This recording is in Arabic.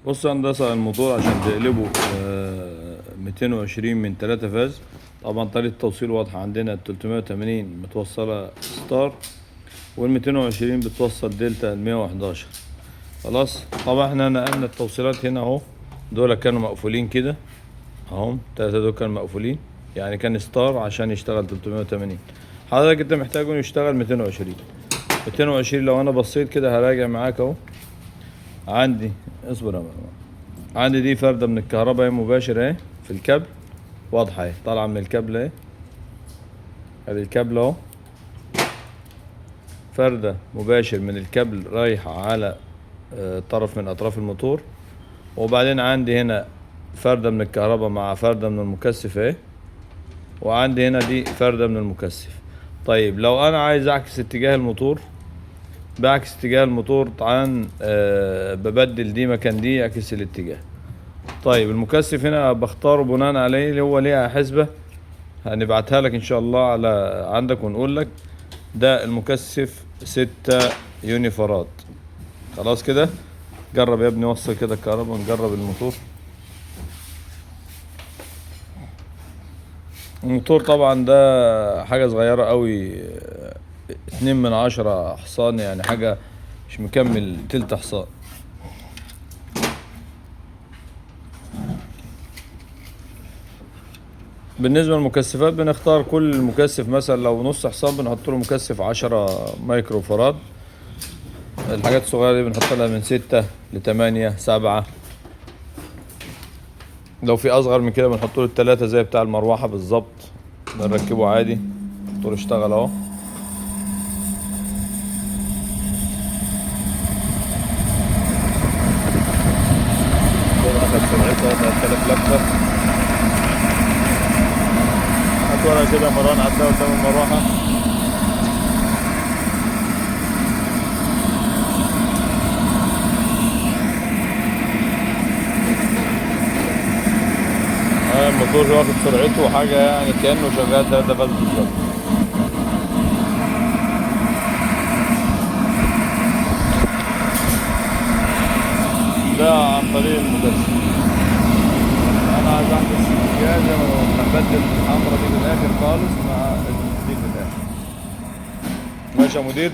بص يا هندسة، الموتور عشان تقلبه 220 من 3 فاز. طبعا طريقة التوصيل واضحة عندنا. 380 متوصلة ستار، وال 220 بتوصل دلتا 111. خلاص. طبعا احنا نقلنا التوصيلات هنا اهو. دول كانوا مقفولين كده اهم، 3 دول كانوا مقفولين، يعني كان ستار عشان يشتغل 380. حضرتك انت محتاجه يشتغل 220. 220 لو انا بصيت كده هراجع معاك اهو. عندي، اصبر يا مروان. عندي دي فردة من الكهرباء اهي مباشرة اهي في الكابل، واضحة اهي طالعة من الكابل اهي. ادي الكابل اهو، فردة مباشر من الكابل رايحة على طرف من اطراف الموتور. وبعدين عندي هنا فردة من الكهرباء مع فردة من المكثف اهي. وعندي هنا دي فردة من المكثف. طيب لو انا عايز اعكس اتجاه الموتور، بعكس اتجاه الموتور طبعا ببدل دي مكان دي يعكس الاتجاه. طيب المكثف هنا بختاره بناء عليه، اللي هو ليها حسبة هنبعتها لك ان شاء الله على عندك ونقول لك. ده المكثف 6 يونيفرات. خلاص كده. جرب يا ابني، وصل كده الكهرباء ونجرب الموتور. الموتور طبعا ده حاجة صغيرة قوي، 2/10 حصان، يعني حاجة مش مكمل تلت حصان. بالنسبة للمكثفات بنختار كل مكثف، مثلا لو نص حصان بنحط له مكثف 10 مايكرو فراد. الحاجات الصغيرة دي بنحط لها من 6 ل8 7. لو في اصغر من كده بنحط له ال3 زي بتاع المروحة بالظبط، بنركبه عادي. الموتور اشتغل اهو. اخد سرعتها 3000 لفة. هات ورقة كده مران عدها قدام المروحة. الموتور واخد سرعته حاجة يعني كأنه شغال 3 فاز بالظبط. ده عن طريق المكثف. انا عايز اعكس الاتجاه زي ما ببدل الحمرا دي بالاخر خالص مع دي في الاخر. ماشي يا مدير.